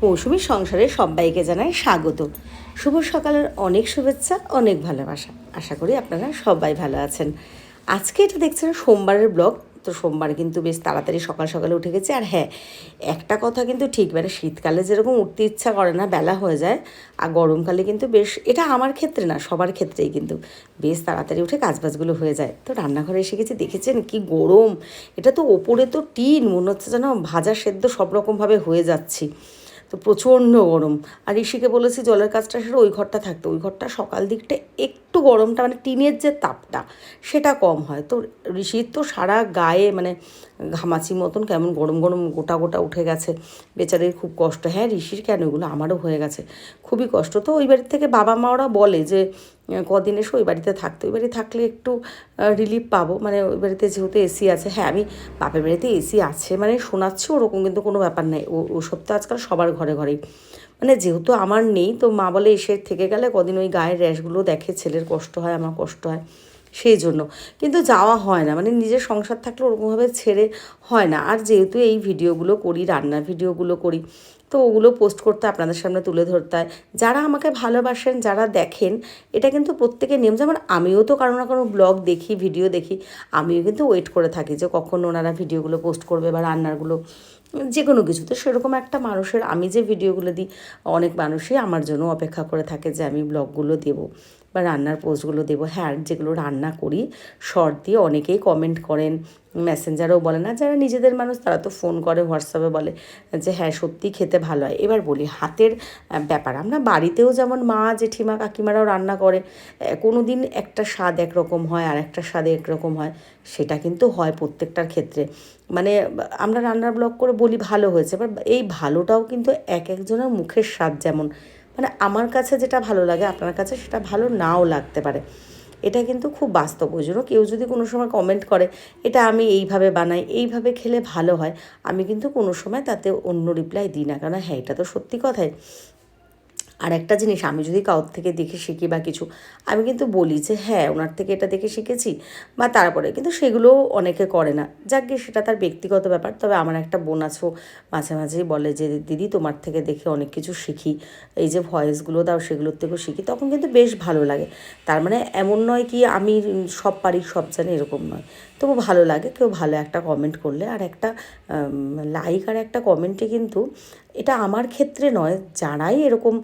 মৌসুমী সংসারে সবাইকে জানাই স্বাগত। শুভ সকালের অনেক শুভেচ্ছা, অনেক ভালোবাসা। আশা করি আপনারা সবাই ভালো আছেন। আজকে এটা দেখছেন সোমবারের ব্লগ। তো সোমবার কিন্তু বেশ তাড়াতাড়ি সকাল সকালে উঠে গেছে। আর হ্যাঁ, একটা কথা কিন্তু ঠিক, মানে শীতকালে যেরকম উঠতে ইচ্ছা করে না, বেলা হয়ে যায়, আর গরমকালে কিন্তু বেশ, এটা আমার ক্ষেত্রে না সবার ক্ষেত্রেই কিন্তু বেশ তাড়াতাড়ি উঠে কাজবাজগুলো হয়ে যায়। তো রান্নাঘরে এসে গেছি, দেখেছেন কি গরম। এটা তো ওপরে তো টিন, মনে হচ্ছে যেন ভাজা সেদ্ধ সব রকমভাবে হয়ে যাচ্ছি। তো প্রচণ্ড গরম। আর ঋষিকে বলেছি জলের কাজটা সেরে ওই ঘরটা থাকতো, ওই ঘরটা সকাল দিকটা একটু গরমটা, মানে টিনের যে তাপটা সেটা কম হয়। তো ঋষির তো সারা গায়ে মানে ঘামাচি মতন কেমন গরম গরম গোটা গোটা উঠে গেছে, বেচারির খুব কষ্ট। হ্যাঁ, ঋষির কেন, এগুলো আমারও হয়ে গেছে, খুবই কষ্ট। তো ওই বাড়ির থেকে বাবা মা ওরা বলে যে কদিন এসে ওই বাড়িতে থাকতে, ওই বাড়ি থাকলে একটু রিলিফ পাবো, মানে ওই বাড়িতে যেহেতু এসি আছে। হ্যাঁ, আমি বাপের বাড়িতে এসি আছে মানে শোনাচ্ছি ওরকম কিন্তু কোনো ব্যাপার নাই, ওসব তো আজকাল সবার ঘরে ঘরেই। মানে যেহেতু আমার নেই, তো মা বলে এসে থেকে গেলে কদিন ওই গায়ের র্যাশগুলো দেখে, ছেলের কষ্ট হয়, আমার কষ্ট হয়, সেই জন্য কিন্তু যাওয়া হয় না। মানে নিজের সংসার থাকলে ওরকমভাবে ছেড়ে হয় না। আর যেহেতু এই ভিডিওগুলো করি, রান্নার ভিডিওগুলো করি, তো ওগুলো পোস্ট করতে, আপনাদের সামনে তুলে ধরতে হয়। যারা আমাকে ভালোবাসেন, যারা দেখেন, এটা কিন্তু প্রত্যেকের নিয়ম। যেমন আমিও তো কারো না কারো ব্লগ দেখি, ভিডিও দেখি, আমিও কিন্তু ওয়েট করে থাকি যে কখন ওনারা ভিডিওগুলো পোস্ট করবে বা রান্নারগুলো, যে কোনো কিছু। তো সেরকম একটা মানুষের, আমি যে ভিডিওগুলো দিই, অনেক মানুষই আমার জন্য অপেক্ষা করে থাকে যে আমি ব্লগগুলো দেবো বা রান্নার পোস্টগুলো দেবো। হ্যাঁ, যেগুলো রান্না করি শর্ট দিয়ে অনেকেই কমেন্ট করেন, মেসেঞ্জারেও বলে না, যারা নিজেদের মানুষ তারা তো ফোন করে, হোয়াটসঅ্যাপে বলে যে হ্যাঁ সত্যিই খেতে ভালো হয়। এবার বলি হাতের ব্যাপার, আমরা বাড়িতেও যেমন মা জেঠিমা কাকিমারাও রান্না করে, কোনো দিন একটা স্বাদ একরকম হয় আর একটা স্বাদ একরকম হয়, সেটা কিন্তু হয় প্রত্যেকটার ক্ষেত্রে। মানে আমরা রান্নার ব্লগ করে বলি ভালো হয়েছে, এবার এই ভালোটাও কিন্তু এক একজনের মুখের স্বাদ যেমন, মানে আমার কাছে যেটা ভালো লাগে আপনার কাছে সেটা ভালো নাও লাগতে পারে। এটা কিন্তু খুব বাস্তব। ওই জন্য কেউ যদি কোনো সময় কমেন্ট করে এটা আমি এইভাবে বানাই, এইভাবে খেলে ভালো হয়, আমি কিন্তু কোনো সময় তাতে অন্য রিপ্লাই দিই না, কারণ হ্যাঁ এটা তো সত্যি কথাই। আর একটা জিনিস, আমি যদি কারোর থেকে দেখে শিখি বা কিছু, আমি কিন্তু বলি যে হ্যাঁ ওনার থেকে এটা দেখে শিখেছি, বা তারপরে কিন্তু সেগুলোও অনেকে করে না, যাক গে সেটা তার ব্যক্তিগত ব্যাপার। তবে আমার একটা বোন আছো, মাঝে মাঝেই বলে যে দিদি তোমার থেকে দেখে অনেক কিছু শিখি, এই যে ভয়েসগুলো দাও সেগুলোর থেকেও শিখি, তখন কিন্তু বেশ ভালো লাগে। তার মানে এমন নয় কি আমি সব পারি সব জানি, এরকম নয়। তবু ভালো লাগে কেউ ভালো একটা কমেন্ট করলে, আর একটা লাইক আর একটা কমেন্টে কিন্তু, এটা আমার ক্ষেত্রে নয়, যারাই এরকম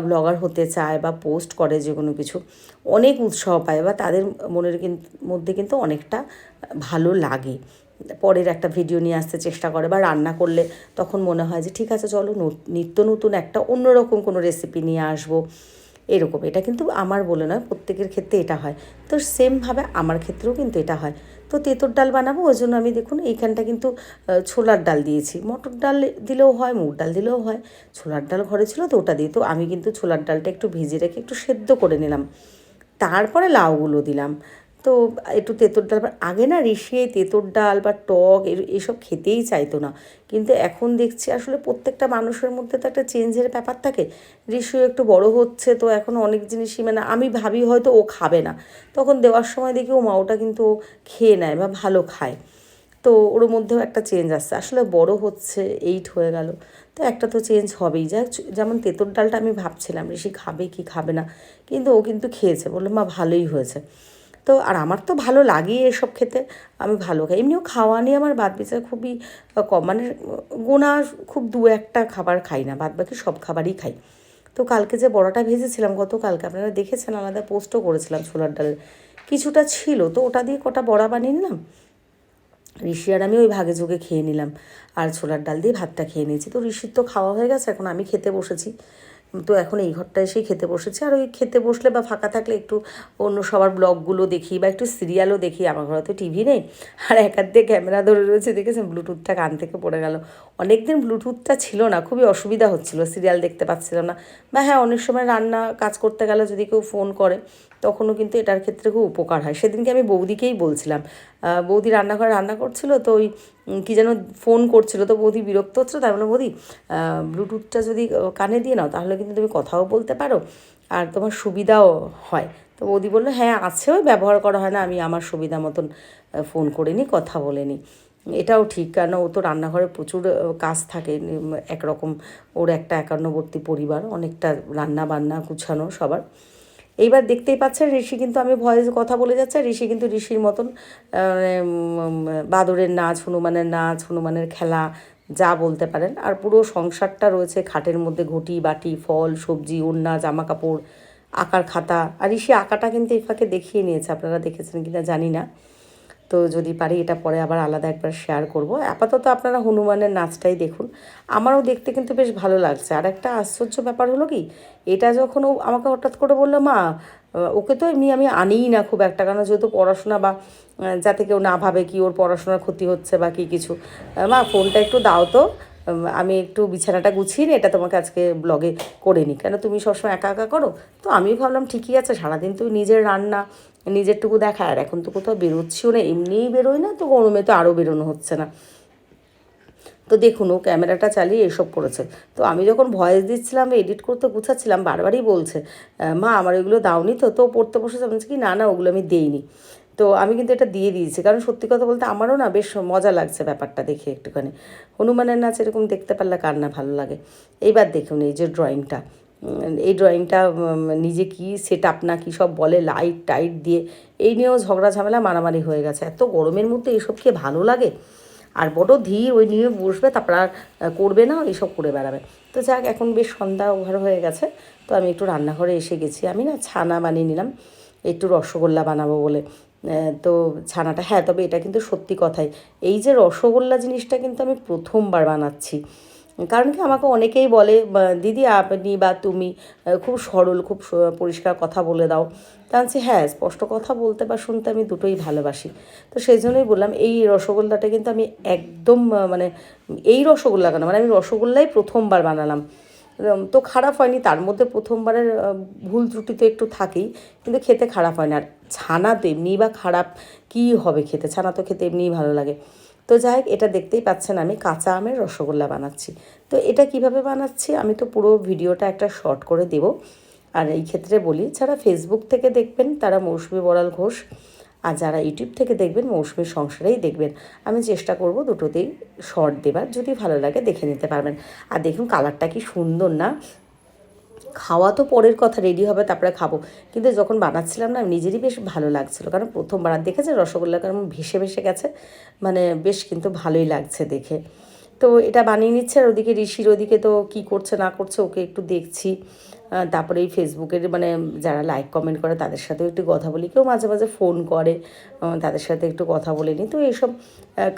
ব্লগার হতে চায় বা পোস্ট করে যে কোনো কিছু, অনেক উৎসাহ পায় বা তাদের মনের মধ্যে কিন্তু অনেকটা ভালো লাগে। পরের একটা ভিডিও নিয়ে আসতে চেষ্টা করে, বা রান্না করলে তখন মনে হয় যে ঠিক আছে চলো নিত্য নতুন একটা অন্যরকম কোনো রেসিপি নিয়ে আসবো, এরকম। এটা কিন্তু আমার বলে নয়, প্রত্যেকের ক্ষেত্রে এটা হয়। তো সেমভাবে আমার ক্ষেত্রেও কিন্তু এটা হয়। তো তেঁতুর ডাল বানাবো, ওই জন্য আমি দেখুন এইখানটা কিন্তু ছোলার ডাল দিয়েছি, মটর ডাল দিলেও হয়, মুগ ডাল দিলেও হয়, ছোলার ডাল ঘরে ছিল তো ওটা দিয়ে। তো আমি কিন্তু ছোলার ডালটা একটু ভিজিয়ে রেখে একটু সেদ্ধ করে নিলাম, তারপরে লাউগুলো দিলাম। তো একটু তেঁতুর ডাল, আগে না ঋষি এই তেঁতুর ডাল বা টক এসব খেতেই চাইতো না, কিন্তু এখন দেখছি আসলে প্রত্যেকটা মানুষের মধ্যে তো একটা চেঞ্জের ব্যাপার থাকে। ঋষিও একটু বড় হচ্ছে, তো এখন অনেক জিনিসই মানে আমি ভাবি হয়তো ও খাবে না, তখন দেওয়ার সময় দেখি ও মা ওটা কিন্তু খেয়ে নেয় বা ভালো খায়। তো ওর মধ্যেও একটা চেঞ্জ আসছে, আসলে বড় হচ্ছে, 8 হয়ে গেল, তো একটা তো চেঞ্জ হবেই। যাই হোক, যেমন তেঁতুর ডালটা আমি ভাবছিলাম ঋষি খাবে কি খাবে না, কিন্তু ও কিন্তু খেয়েছে, বললো মা ভালোই হয়েছে। তো আর আমার তো ভালো লাগেই এসব খেতে, আমি ভালো খাই। এমনিও খাওয়া নিয়ে আমার বাদ বিচার খুবই কম, মানে গোনা খুব দু একটা খাবার খাই না, বাদ বাকি সব খাবারই খাই। তো কালকে যে বড়াটা ভেজেছিলাম গতকালকে, আপনারা দেখেছেন, আলাদা পোস্টও করেছিলাম, ছোলার ডালের কিছুটা ছিল, তো ওটা দিয়ে কটা বড়া বানিয়ে নিলাম, ঋষি আর আমি ওই ভাগে যোগে খেয়ে নিলাম, আর ছোলার ডাল দিয়ে ভাতটা খেয়ে নিয়েছি। তো ঋষির তো খাওয়া হয়ে গেছে, এখন আমি খেতে বসেছি। তো এখন এই ঘরটা এসেই খেতে বসেছি। আর ওই খেতে বসলে বা ফাঁকা থাকলে একটু অন্য সবার ব্লগগুলো দেখি বা একটু সিরিয়ালও দেখি, আমার ঘরে তো টিভি নেই, আর এক হাত দিয়ে ক্যামেরা ধরে রয়েছে, দেখেছেন ব্লুটুথটা কান থেকে পড়ে গেল। অনেক দিন ব্লুটুথটা ছিল না, খুবই অসুবিধা হচ্ছিলো, সিরিয়াল দেখতে পাচ্ছিলাম না। বা হ্যাঁ, অনেক সময় রান্না কাজ করতে গেলে যদি কেউ ফোন করে, তখনও কিন্তু এটার ক্ষেত্রে খুব উপকার হয়। সেদিনকে আমি বৌদিকেই বলছিলাম, বৌদি রান্নাঘরে রান্না করছিল, তো ওই কী যেন ফোন করছিল, তো বৌদি বিরক্ত হচ্ছিলো, তাই বলে বৌদি ব্লুটুথটা যদি কানে দিয়ে নাও তাহলে কিন্তু তুমি কথাও বলতে পারো আর তোমার সুবিধাও হয়। তো বৌদি বললো হ্যাঁ আছে, ওই ব্যবহার করা হয় না, আমি আমার সুবিধা মতন ফোন করে নিই, কথা বলে নিই। এটাও ঠিক, কারণ ও তো রান্নাঘরে প্রচুর কাজ থাকে, একরকম ওর একটা একান্নবর্তী পরিবার, অনেকটা রান্না বান্না গুছানো সবার। এইবার দেখতেই পাচ্ছেন ঋষি কিন্তু, আমি ভয়েস কথা বলে যাচ্ছি, আর ঋষি কিন্তু ঋষির মতন বাদরের নাচ, হনুমানের নাচ, হনুমানের খেলা যা বলতে পারেন। আর পুরো সংসারটা রয়েছে খাটের মধ্যে, ঘটি বাটি, ফল সবজি, ওড়না, জামা কাপড়, আঁকার খাতা। আর ঋষি আঁকাটা কিন্তু এই ফাঁকে দেখিয়ে নিয়েছে, আপনারা দেখেছেন কিনা জানি না। তো যদি পারি এটা পরে আবার আলাদা একবার শেয়ার করব। আপাতত আপনারা হনুমানের নাচটাই দেখুন, আমারও দেখতে কিন্তু বেশ ভালো লাগছে। আর একটা আশ্চর্য ব্যাপার হলো কি, এটা যখন ও আমাকে হঠাৎ করে বললো, মা ওকে তো এমনি আমি আনিই না খুব একটা, কারণ যেহেতু পড়াশোনা বা যাতে কেউ না ভাবে কি ওর পড়াশোনার ক্ষতি হচ্ছে বা কি কিছু, মা ফোনটা একটু দাও তো, আমি একটু বিছানাটা গুছিয়ে নিই, এটা তোমাকে আজকে ব্লগে করে নিই, কেন তুমি সবসময় একা একা করো। তো আমি ভাবলাম ঠিকই আছে, সারাদিন তুই নিজের রান্না নিজেরটুকু দেখা, আর এখন তো কোথাও বেরোচ্ছিও না, এমনিই বেরোই না, তো গরমে তো আরও বেরোনো হচ্ছে না। তো দেখুন ও ক্যামেরাটা চালিয়ে এসব করেছে। তো আমি যখন ভয়েস দিচ্ছিলাম, এডিট করতে গুছাচ্ছিলাম, বারবারই বলছে, মা আমার এগুলো দাওনি তো। তো পড়তে বসেছে, বলছে কি না না ওগুলো আমি দেইনি। তো আমি কিন্তু এটা দিয়ে দিয়েছি, কারণ সত্যি কথা বলতে আমারও না বেশ মজা লাগছে ব্যাপারটা দেখে একটুখানি। হনুমানের নাচ এরকম দেখতে পারলে কার না ভালো লাগে। এইবার দেখুন এই যে ড্রয়িংটা, এই ড্রয়িংটা নিজে কি সেট আপ না কি সব বলে, লাইট টাইট দিয়ে, এই নিয়েও ঝগড়া ঝামেলা মারামারি হয়ে গেছে। এত গরমের মধ্যে এসব খেয়ে ভালো লাগে? আর বড় ধীর, ওই নিয়ে বসবে, তারপর আর করবে না, এইসব করে বেড়াবে। তো যাক, এখন বেশ সন্ধ্যা ওভার হয়ে গেছে, তো আমি একটু রান্নাঘরে এসে গেছি। আমি না ছানা বানিয়ে নিলাম, একটু রসগোল্লা বানাবো বলে। তো ছানাটা, হ্যাঁ তবে এটা কিন্তু সত্যি কথাই, এই যে রসগোল্লা জিনিসটা কিন্তু আমি প্রথমবার বানাচ্ছি। কারণ কি, আমাকে অনেকেই বলে, দিদি আপনি বা তুমি খুব সরল, খুব পরিষ্কার কথা বলে দাও। তা বলছি হ্যাঁ, স্পষ্ট কথা বলতে বা শুনতে আমি দুটোই ভালোবাসি। তো সেই জন্যই বললাম, এই রসগোল্লাটা কিন্তু আমি একদম মানে এই রসগোল্লা কেন, মানে আমি রসগোল্লাই প্রথমবার বানালাম। তো খারাপ হয়নি, তার মধ্যে প্রথমবারের ভুল ত্রুটি তো একটু থাকেই, কিন্তু খেতে খারাপ হয় না। আর ছানা তো এমনিই বা খারাপ কী হবে খেতে, ছানা তো খেতে এমনিই ভালো লাগে। তো যাই হোক, এটা দেখতেই পাচ্ছেন আমি কাঁচা আমের রসগোল্লা বানাচ্ছি। তো এটা কিভাবে বানাচ্ছি আমি তো পুরো ভিডিওটা একটা শর্ট করে দেব। আর এই ক্ষেত্রে বলি, যারা ফেসবুক থেকে দেখবেন তারা মৌসুমি বড়াল ঘোষ, আর যারা ইউটিউব থেকে দেখবেন মৌসুমির সংসারেই দেখবেন। আমি চেষ্টা করব দুটোতেই শর্ট দেবার, যদি ভালো লাগে দেখে নিতে পারবেন। আর দেখুন কালারটা কি সুন্দর না? খাওয়া তো পরের কথা, রেডি হবে তারপরে খাবো, কিন্তু যখন বানাচ্ছিলাম না নিজেরই বেশ ভালো লাগছিলো, কারণ প্রথমবার। আর দেখেছে রসগোল্লা কেমন ভেসে ভেসে গেছে, মানে বেশ কিন্তু ভালোই লাগছে দেখে। তো এটা বানিয়ে নিচ্ছে, আর ওদিকে ঋষির ওদিকে তো কী করছে না করছে ওকে একটু দেখছি। তারপরে এই ফেসবুকের মানে যারা লাইক কমেন্ট করে তাদের সাথেও একটু কথা বলি, কেউ মাঝে মাঝে ফোন করে, তাদের সাথে একটু কথা বলে নিই। তো এইসব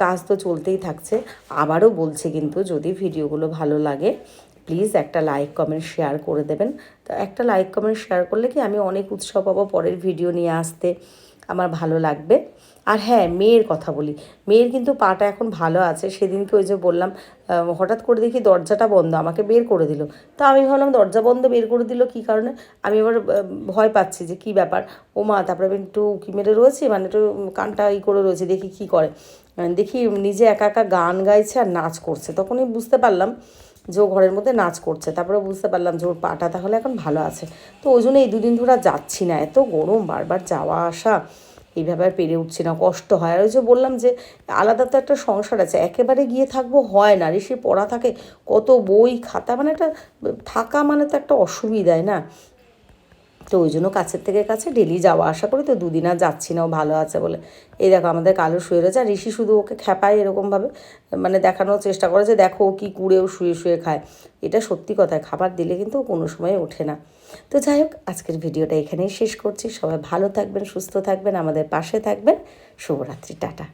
কাজ তো চলতেই থাকছে। আবারও বলছি কিন্তু, যদি ভিডিওগুলো ভালো লাগে প্লিজ একটা লাইক কমেন্ট শেয়ার করে দেবেন। তো একটা লাইক কমেন্ট শেয়ার করলে কি আমি অনেক উৎসাহ পাবো পরের ভিডিও নিয়ে আসতে, আমার ভালো লাগবে। আর হ্যাঁ, মেয়ের কথা বলি, মেয়ের কিন্তু পাটা এখন ভালো আছে। সেদিনকে ওই যে বললাম, হঠাৎ করে দেখি দরজাটা বন্ধ, আমাকে বের করে দিল। তো আমি ভাবলাম দরজা বন্ধ বের করে দিল কী কারণে, আমি এবার ভয় পাচ্ছি যে কী ব্যাপার। ও মা, তারপরে আমি একটু উঁকি মেরে রয়েছি, মানে একটু কানটা করে রয়েছে, দেখি কী করে। দেখি নিজে একা একা গান গাইছে আর নাচ করছে। তখনই বুঝতে পারলাম যে ও ঘরের মধ্যে নাচ করছে। তারপরে বুঝতে পারলাম যে ওর পাটা তাহলে এখন ভালো আছে। তো ওই জন্য এই দুদিন ধরে আর যাচ্ছি না, এত গরম, বারবার যাওয়া আসা এইভাবে আর পেরে উঠছি না, কষ্ট হয়। আর ওই যে বললাম যে আলাদা তো একটা সংসার আছে, একেবারে গিয়ে থাকবো হয় না, ঋষি পড়া থাকে, কত বই খাতা, মানে একটা থাকা মানে তো একটা অসুবিধায় না। তো ওই জন্য কাছের থেকে কাছে ডেলি যাওয়া আসা করি। তো দুদিন আর যাচ্ছি না, ও ভালো আছে বলে। এই দেখো আমাদের কালো শুয়ে রয়েছে, আর ঋষি শুধু ওকে খেপায় এরকমভাবে, মানে দেখানোর চেষ্টা করে যে দেখো ও কী কুড়েও শুয়ে শুয়ে খায়। এটা সত্যি কথা, খাবার দিলে কিন্তু কোনো সময় ওঠে না। তো যাই হোক, আজকের ভিডিওটা এখানেই শেষ করছি। সবাই ভালো থাকবেন, সুস্থ থাকবেন, আমাদের পাশে থাকবেন। শুভরাত্রি, টাটা।